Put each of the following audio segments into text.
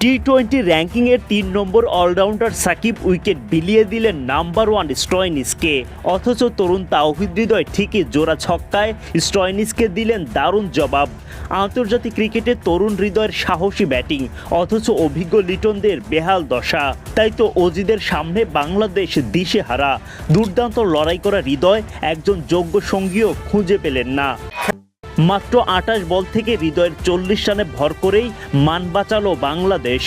টি-20 র্যাঙ্কিংয়ের ৩ নম্বর allrounder Shakib wicket বিলিয়ে দিলেন number 1 স্টয়নিসকে। অথচ তরুণ তাওহিদ হৃদয় ঠিকই জোড়া ছক্কায় স্টয়নিসকে দিলেন দারুণ জবাব। আন্তর্জাতিক ক্রিকেটে তরুণ হৃদয়ের সাহসী ব্যাটিং, অথচ অভিজ্ঞ লিটনদের বেহাল দশা। তাই তো অজিদের সামনে বাংলাদেশ দিশেহারা। দুর্দান্ত লড়াই করা হৃদয় একজন যোগ্য সঙ্গীও খুঁজে পেলেন না। মাত্র ২৮ বল থেকে হৃদয়ের ৪০ রানে ভর করেই মান বাঁচালো বাংলাদেশ।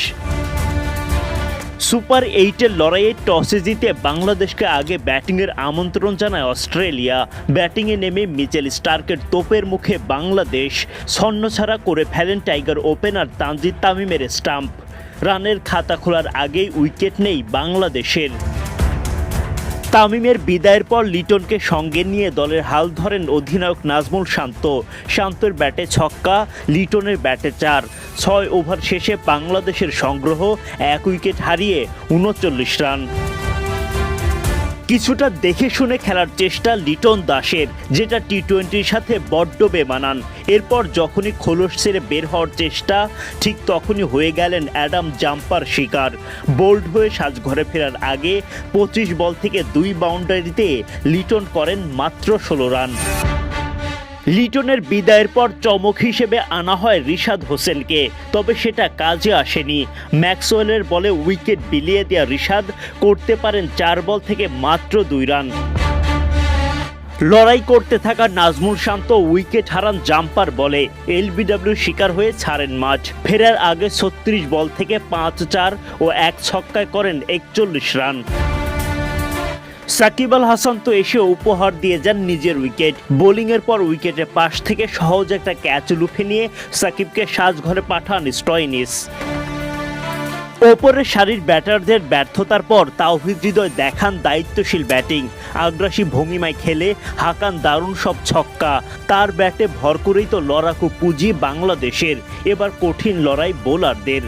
সুপার ৮-এর লড়াইয়ে টসে জিতে বাংলাদেশকে আগে ব্যাটিংয়ের আমন্ত্রণ জানায় অস্ট্রেলিয়া। ব্যাটিংয়ে নেমে মিচেল স্টার্কের তোপের মুখে বাংলাদেশ ছন্নছাড়া করে ফেলেন টাইগার ওপেনার তানজিদ তামিমের স্টাম্প। রানের খাতা খোলার আগেই উইকেট নেই বাংলাদেশের। তামিমের বিদায়ের পর লিটনকে সঙ্গে নিয়ে দলের হাল ধরেন অধিনায়ক নাজমুল শান্ত। শান্তর ব্যাটে ছক্কা, লিটনের ব্যাটে ৪। ৬ ওভার শেষে বাংলাদেশের সংগ্রহ ১ উইকেট হারিয়ে ৩৯ রান। কিছুটা দেখে শুনে খেলার চেষ্টা লিটন দাসের, যেটা টি-20-র সাথে বড্ড বেমানান। এরপর যখনই খোলস ছেড়ে বের হওয়ার চেষ্টা, ঠিক তখনই হয়ে গেলেন অ্যাডাম জাম্পার শিকার। বোল্ড হয়ে সাজঘরে ফেরার আগে ২৫ বল থেকে ২ বাউন্ডারিতে লিটন করেন মাত্র ১৬ রান। লিটনের বিদায়ের পর চমক হিসেবে আনা হয় রিশাদ হোসেনকে, তবে সেটা কাজে আসেনি। ম্যাক্সওয়েলের বলে উইকেট বিলিয়ে দেওয়া রিশাদ করতে পারেন ৪ বল থেকে মাত্র ২ রান। লড়াই করতে থাকা নাজমুল শান্ত উইকেট হারান জাম্পার বলে। এলবিডব্লিউ শিকার হয়ে ছাড়েন মাঠ। ফেরার আগে ৩৬ বল থেকে ৫-৪ ও ১ ছক্কায় করেন ৪১ রান। সাকিব আল হাসান তো এসে উপহার দিয়ে যান নিজের উইকেট। বোলিংয়ের পর উইকেটের পাশ থেকে সহজ একটা ক্যাচ লুফে নিয়ে সাকিবকে সাজঘরে পাঠান স্টয়নিস। ওপরের সারির ব্যাটারদের ব্যর্থতার পর তাওহিদ হৃদয় দেখান দায়িত্বশীল ব্যাটিং। আগ্রাসী ভঙ্গিমায় খেলে হাঁকান দারুণ সব ছক্কা। তার ব্যাটে ভর করেই তো লড়াকু পুঁজি বাংলাদেশের। এবার কঠিন লড়াই বোলারদের।